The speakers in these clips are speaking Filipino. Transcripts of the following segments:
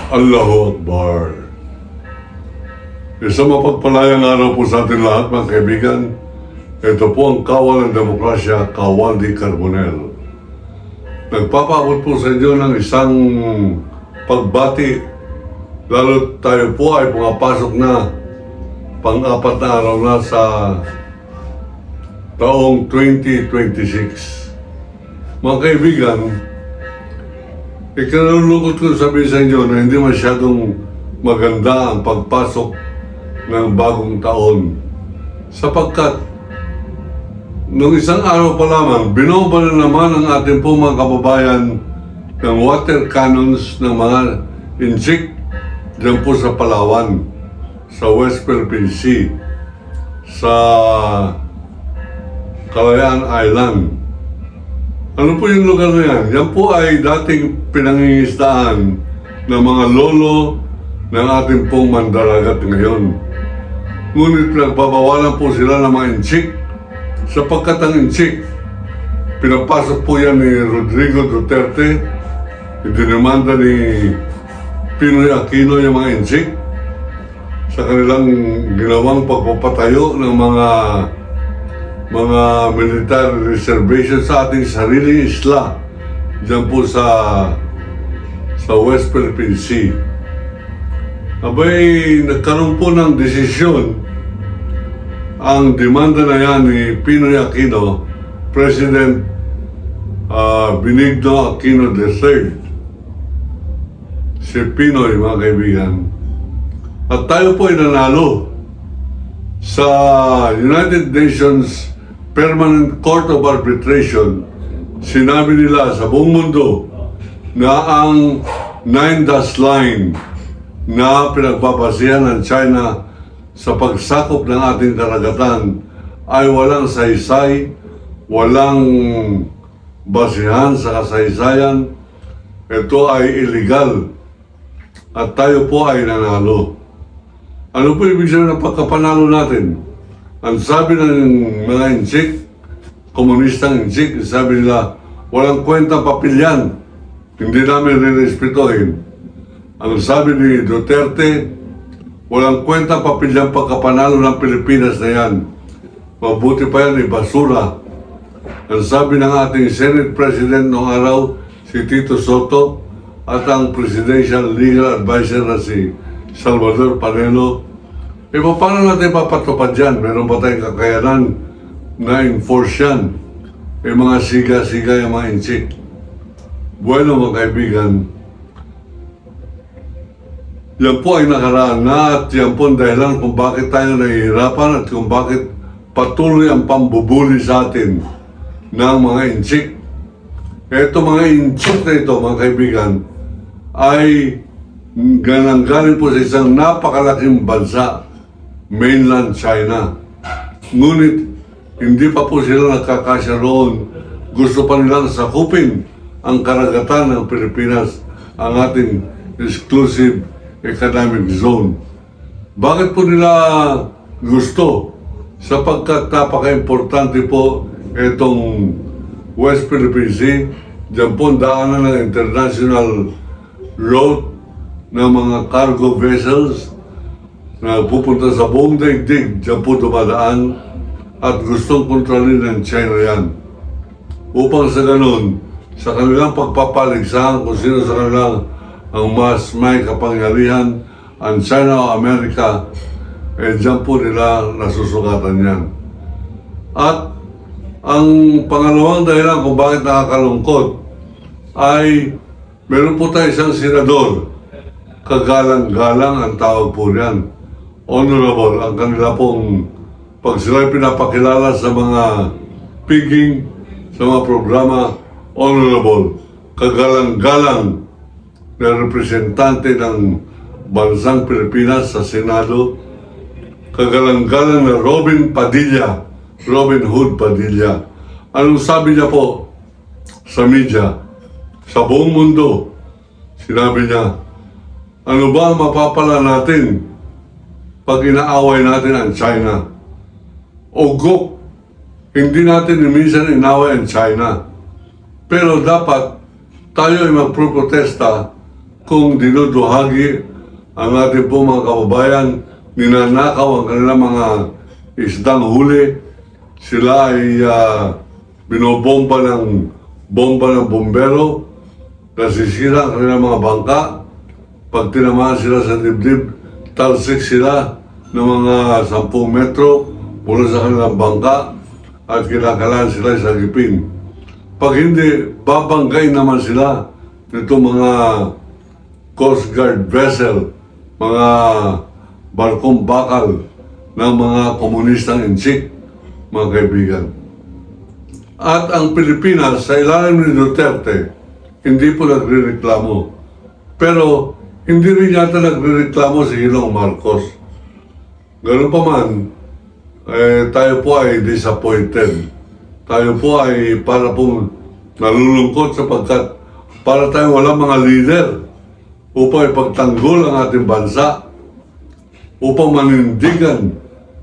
Allahu Akbar. Isang mapagpalayang araw po sa ating lahat, mga kaibigan. Ito po ang Kawal ng Demokrasya, Kawal di Carbonell. Nagpapaabot po sa inyo ng isang pagbati, lalo tayo po ay pumapasok na pang-apat na araw na sa taong 2026. Mga kaibigan, ikinalulungkot ko sabihin sa inyo na hindi masyadong maganda ang pagpasok ng bagong taon. Sapagkat, nung isang araw pa lamang, binoba na naman ang ating pong mga kababayan ng water cannons ng mga injik dyan po sa Palawan, sa West Philippine Sea, sa Kalayaan Island. Ano po yung lugar na yan? Yan po ay dating pinangingisdaan ng mga lolo ng ating pong mandaragat ngayon. Ngunit pinagbabawalan po sila ng mga inchik sapagkat ang inchik, pinapasok po yan ni Rodrigo Duterte, idinimanda ni Pinoy Aquino yung mga inchik sa kanilang ginawang pagpapatayo ng mga military reservation sa ating sariling isla dyan po sa West Philippine Sea. Abay, nagkaroon po ng desisyon ang demanda na yan ni Pinoy Aquino, President Benigno Aquino III, si Pinoy, mga kaibigan. At tayo po ay nanalo sa United Nations Permanent Court of Arbitration. Sinabi nila sa buong mundo na ang 9-dash line na pinagbabasihan ng China sa pagsakop ng ating karagatan ay walang saysay, walang basihan sa kasaysayan. Ito ay illegal at tayo po ay nanalo. Ano po ibig sabihin ng pagkapanalo natin? Ang sabi ng mga inchik, komunistang inchik, sabi nila, walang kwenta papel yan. Hindi namin rirespetuhin. Ang sabi ni Duterte, walang kwenta papel yan pagkapanalo ng Pilipinas na yan. Mabuti pa yan, basura. Ang sabi ng ating Senate President noong araw, si Tito Soto, at ang Presidential Legal Advisor na si Salvador Panelo, paano natin papatupad yan? Meron ba tayong kakayanan na enforce yan? Mga siga-siga yung mga inchik. Bueno, mga kaibigan, yan po ay nakaraan na at yan po ang dahilan kung bakit tayo nahihirapan at kung bakit patuloy ang pambubuli sa atin ng mga inchik. Ito mga inchik na ito, mga kaibigan, ay galing po sa isang napakalaking bansa, mainland China. Ngunit hindi pa po sila nakakasya roon. Gusto pa nilang sakupin ang karagatan ng Pilipinas, ang ating exclusive economic zone. Bakit po nila gusto? Sapagkat napaka-importante po itong West Philippine Sea. Diyan po daanan ng international road ng mga cargo vessels na pupunta sa buong daigdig, dyan po dumadaan at gustong kontrolin ng China yan. Upang sa ganun, sa kanilang pagpapaligsahan kung sino sa kanilang ang mas may kapangyarihan, ang China o Amerika, dyan po nila nasusukatan yan. At ang pangalawang dahilan kung bakit nakakalungkot ay meron po tayo isang senador, kagalang-galang ang tawag po yan. Honorable ang kanila pong pag sila pinapakilala sa mga piging, sa mga programa, honorable, kagalang-galang na representante ng bansang Pilipinas sa Senado, kagalang-galang na Robin Hood Padilla. Anong sabi niya po sa media, sa buong mundo? Sinabi niya, ano ba ang mapapala natin pag inaaway natin ang China? Ugok, hindi natin minsan inaway ang China. Pero dapat tayo ay magproprotesta kung dinuduhagi ang ating po mga kababayan, ninanakaw ang kanilang mga isdang huli, sila ay binobomba ng bombero, nasisira ang kanilang mga bangka, pag tinamaan sila sa dibdib, talsik sila ng mga 10 metro mula sa kanilang bangka at kinakalaan sila sa gipin. Pag hindi, babanggain naman sila nito mga Coast Guard vessel, mga barkong bakal ng mga komunistang inchik, mga kaibigan. At ang Pilipinas, sa ilalim ni Duterte, hindi po nagre-reklamo. Pero hindi rin yata nagre-reklamo si Ginoong Marcos. Ganun pa man, tayo po ay disappointed. Tayo po ay para po nalulungkot sapagkat para tayong walang mga leader upang ipagtanggol ang ating bansa, upang manindigan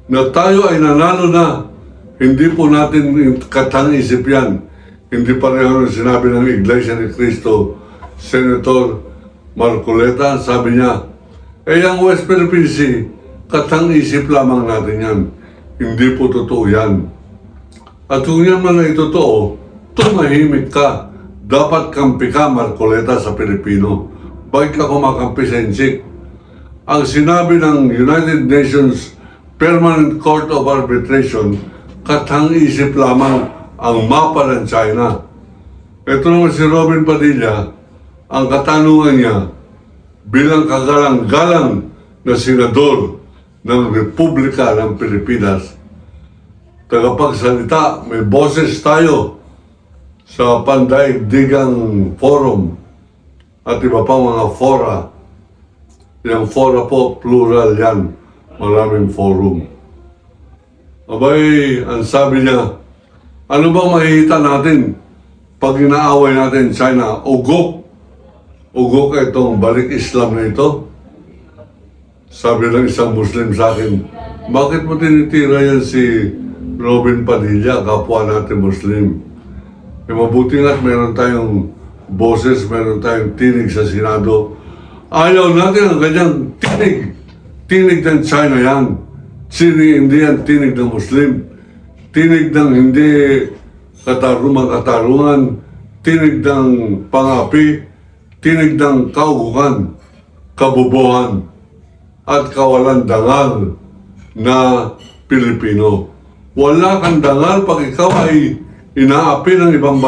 na tayo ay nanalo na. Hindi po natin katang-isip yan. Hindi pareho ng sinabi ng Iglesia ni Cristo, Senator Marcoleta, sabi niya, ang West Philippine Sea, katang-isip lamang natin yan. Hindi po totoo yan. At kung yan man ay totoo, tumahimik ka. Dapat kampi ka, Marcoleta, sa Pilipino. Bakit ka kumakampi sa inchik? Ang sinabi ng United Nations Permanent Court of Arbitration, katang-isip lamang ang mapa ng China. Ito naman si Robin Padilla, ang katanungan niya bilang kagalang-galang na senador ng Republika ng Pilipinas. Tagapagsalita, may boses tayo sa Pandaigdigang Forum at iba pang mga fora. Yung fora po, plural yan. Maraming forum. Abay, ang sabi niya, ano bang makikita natin pag inaaway natin China? Ugok. Ugok itong balik Islam na ito. Sabi ng isang Muslim sa akin, bakit mo tinitira yan si Robin Padilla, kapwa natin Muslim? Mabuti nga't meron tayong boses, meron tayong tinig sa Senado. Ayaw natin ang kanyang tinig. Tinig ng China yan. Hindi yan tinig ng Muslim. Tinig ng hindi katarungan, tinig ng pangapi, tinig ng kaugukan, kabubuhan, at kawalan dangal na Pilipino. Wala kang dangal pag ikaw ay inaapi ng ibang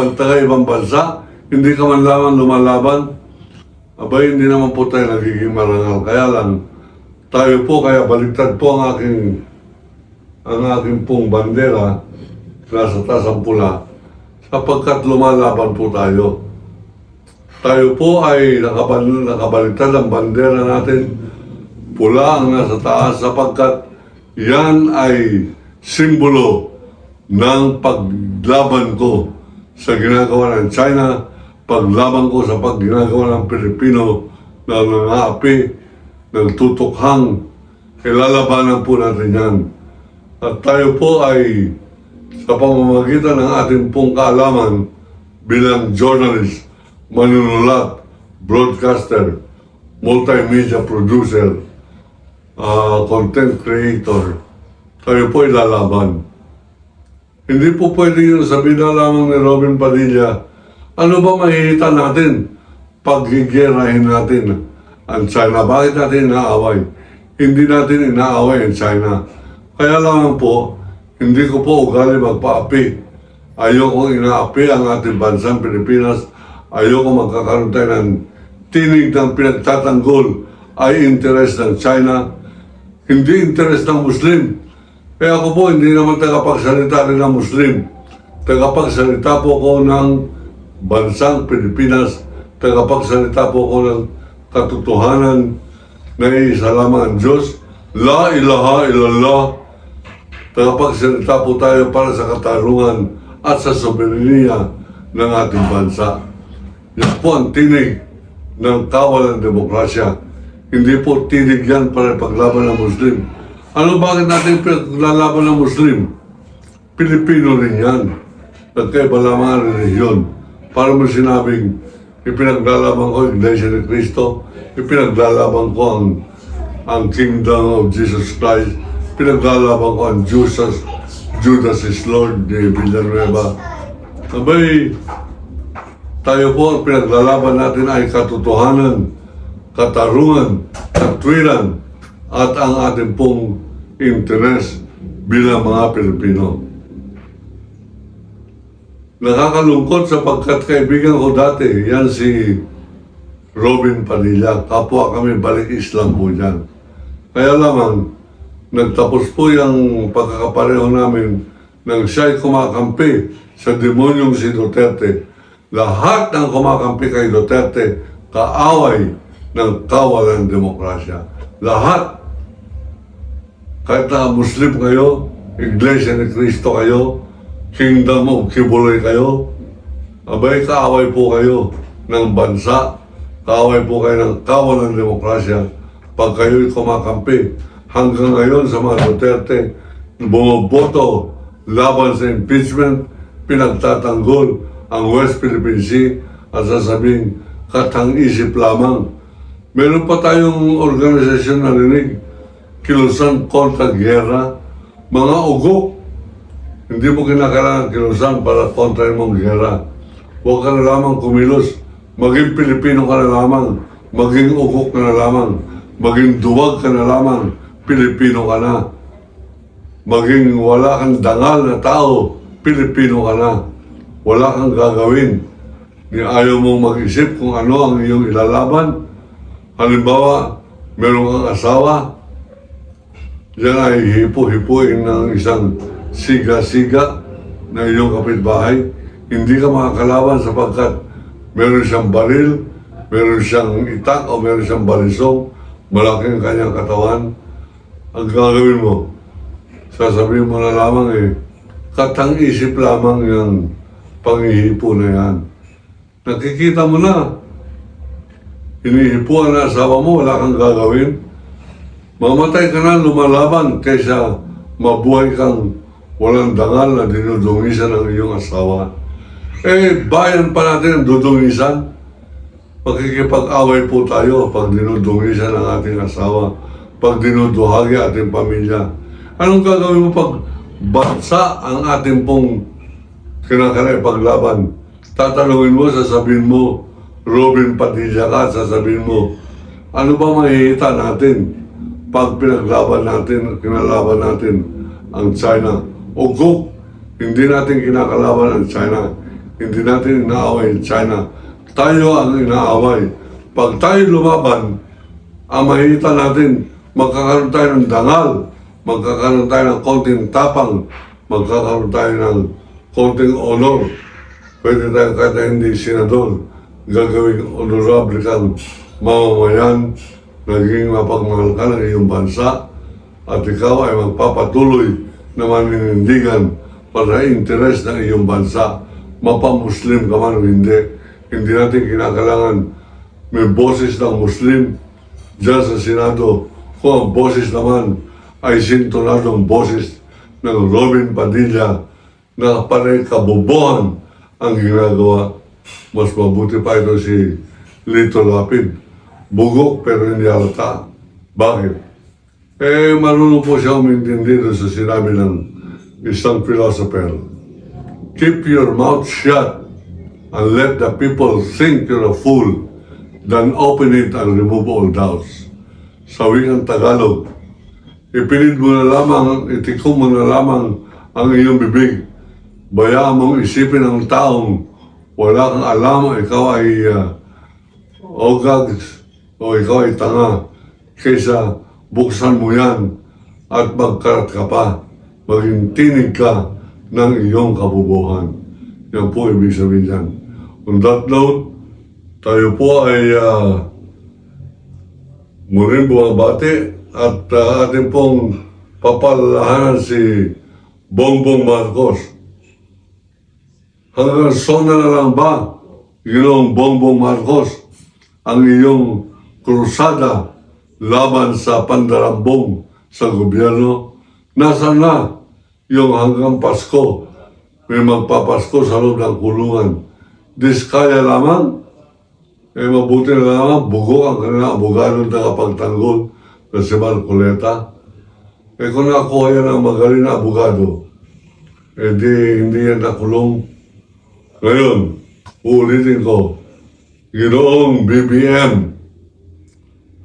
bansa, hindi ka man lamang lumalaban. Abay, hindi naman po tayo nagiging marangal. Kaya lang, tayo po, kaya baliktad po ang aking pong bandera, nasa taas ang pula, sapagkat lumalaban po tayo. Tayo po ay nakabaliktad ang bandera natin, pula ang nasa taas, sapagkat yan ay simbolo ng paglaban ko sa ginagawa ng China, paglaban ko sa pagginagawa ng Pilipino na nangaapi, nagtutukhang, ilalabanan po natin yan. At tayo po ay sa pamamagitan ng ating pong kaalaman bilang journalist, manunulat, broadcaster, multimedia producer, content creator, tayo po ay lalaban. Hindi po pwede yun sabihin na lamang ni Robin Padilla, ano ba mahihita natin pag gigerahin natin ang China? Bakit natin inaaway? Hindi natin inaaway ang China. Kaya lang po, hindi ko po ugali magpaapi. Ayoko inaapi ang ating bansang Pilipinas. Ayoko magkakaroon tayo ng tinig ng pinagtatanggol ay interes ng China. Hindi interes ng Muslim. Kaya ako po, hindi naman tagapagsalita rin ng Muslim. Tagapagsalita po ko ng bansang Pilipinas. Tagapagsalita po ko ng katotohanan na isa lamang ang Diyos. La ilaha illallah. Tagapagsalita po tayo para sa katarungan at sa soberenya ng ating bansa. Yan po ang tinig ng kawal ng demokrasya. Hindi po tinig yan para paglaban ng Muslim. Ano bakit natin paglalaban ng Muslim? Pilipino rin yan. Nagkaiba lamang ang relihiyon. Para mo sinabing, ipinaglalaban ko ang Iglesia ni Cristo, ipinaglalaban ko ang Kingdom of Jesus Christ, ipinaglalaban ko ang Judas is Lord ni Villanueva. Abay, tayo po ang pinaglalaban natin ay katotohanan, katarungan, katwiran, at ang ating pong interes bilang mga Pilipino. Nakakalungkot sapagkat kaibigan ko dati, yan si Robin Padilla, kapwa kami balik Islam po dyan. Kaya lamang, nagtapos po yung pagkakapareho namin nang siya'y kumakampi sa demonyong si Duterte. Lahat ng kumakampi kay Duterte, kaaway ng kawalan demokrasya. Lahat. Kahit na Muslim kayo, Iglesia ni Cristo kayo, Kingdom of Kibuloy kayo, abay kaaway po kayo ng bansa, kaaway po kayo ng kawalan ng demokrasya pag kayo'y kumakampi. Hanggang ngayon sa mga Duterte, bumoboto laban sa impeachment, pinagtatanggol ang West Philippine Sea at sasabing katang-isip lamang. Meron pa tayong organisasyon na rinig, Kilusan kontra Gera, mga ugok. Hindi mo kinakailangan kilusan para kontra mong gera. Huwag ka na lamang kumilos. Maging Pilipino ka na lamang. Maging ugok ka na lamang. Maging duwag ka na lamang. Pilipino ka na. Maging wala kang dangal na tao. Pilipino ka na. Wala kang gagawin. Ayaw mong mag-isip kung ano ang iyong ilalaban. Halimbawa, meron kang asawa. Yan ay hipo-hipuin ng isang siga-siga na iyong kapitbahay, hindi ka makakalaban sapagkat meron siyang baril, meron siyang itak o meron siyang balisong, malaking kanyang katawan. Ang gagawin mo, sasabihin mo na lamang katang-isip lamang yung panghihipo na yan. Nakikita mo na, hinihipuan na asawa mo, wala kang gagawin. Mamatay ka na lumalaban kaysa mabuhay kang walang dangal na dinudungisan ng iyong asawa. Bayan pa natin ang dudungisan. Makikipag-away po tayo pag dinudungisan ang ating asawa, pag dinuduhagi ating pamilya. Anong gagawin mo pag bansa ang ating pong kinakalay paglaban? Tatanungin mo, sasabihin mo, Robin Padilla ka, sasabihin mo, ano ba mahihita natin pag pinaglaban natin, kinalaban natin ang China? Ugok, hindi natin kinakalaban ang China. Hindi natin inaaway ang China. Tayo ang inaaway. Pag tayo lumaban, ang mahihita natin, magkakaroon tayo ng dangal, magkakaroon tayo ng konting tapang, magkakaroon tayo ng konting honor. Pwede tayo kahit na hindi senador, gagawing honorable kang mamamayan, naging mapagmahal ka ng iyong bansa, at ikaw ay magpapatuloy na maninindigan para interes ng iyong bansa. Mapa-Muslim ka man o hindi. Hindi natin kinakailangan may boses ng Muslim dyan sa Senado. Kung ang boses naman ay sintonadong boses ng Robin Padilla na panay kabobohan ang ginagawa. Mas mabuti pa ito si Lito Lapid. Bugok pero hindi halata. Bakit? Marunong po siya umintindi doon sa sinabi ng isang philosopher. Keep your mouth shut and let the people think you're a fool, then open it and remove all doubts. Sa wikang Tagalog, ipilid mo na lamang, itikom mo na lamang ang iyong bibig. Bayaan mong isipin ng taong wala kang alam, ikaw ay ogag o ikaw ay tanga, kaysa buksan mo yan at magkarat ka pa, maging tinig ka ng iyong kabubuhan. Yan po ibig sabihin yan. On that note, tayo po ay muling bumabati at ating pong papalalahanan si Bongbong Marcos. Hanggang sona na lang ba, Ginoong Bongbong Marcos, ang iyong krusada laban sa pandarambong sa gobyerno? Nasaan na yung hanggang Pasko, may magpapasko sa loob ng kulungan? Diskaya lamang? mabuti na naman, bugo ang kanilang abogado tagapagtanggol na si Marcoleta. Kung nakuha yan ang magaling na abogado, hindi yan nakulong. Ngayon, uulitin ko, Ginoong BBM,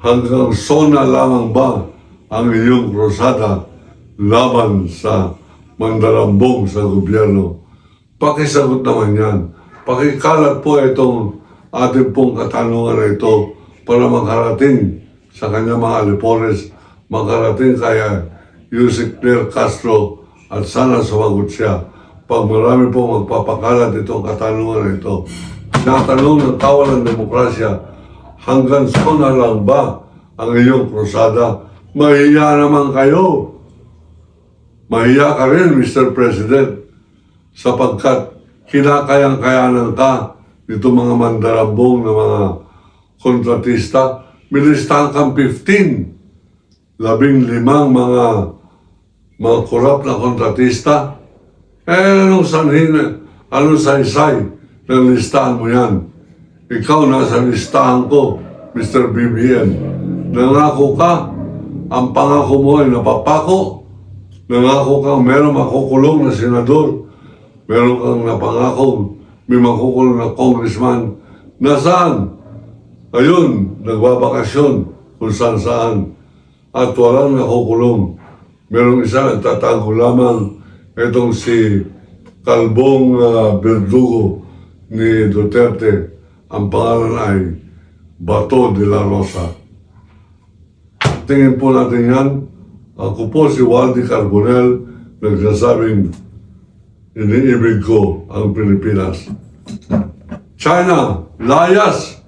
hanggang sona lamang ba ang iyong krusada laban sa mandarambong sa gobyerno? Pakisagot naman yan. Pakikalat po itong ating pong katanungan na ito para makarating sa kanya mga alipores, makarating kaya Yusek Claire Castro at sana sumagot siya. Pag marami po magpapakalat itong katanungan na ito, natanong ng kawalan ng demokrasya, hanggang sona lang ba ang iyong krusada? Mahiya naman kayo. Mahiya ka rin, Mr. President, sapagkat kinakayang-kayanan ka dito mga mandarambong na mga kontratista. Milistahan kang 15 mga korap na kontratista. Anong sanhin, anong saysay ng listahan mo yan? Ikaw nasa listahan ko, Mr. BBM. Nangako ka, ang pangako mo ay napapako. Nangako kang meron makukulong na senador. Meron kang napangako, may makukulong na congressman. Nasaan? Ayun, nagbabakasyon kung saan-saan. At walang nakukulong. Merong isa nagtatago lamang, itong si Kalbong Verdugo ni Duterte. Ang pangalan ay Bato de la Rosa. Tingin po natin yan. Ako po si Waldy Carbonell, nagsasabing iniibig ko ang Pilipinas. China, layas!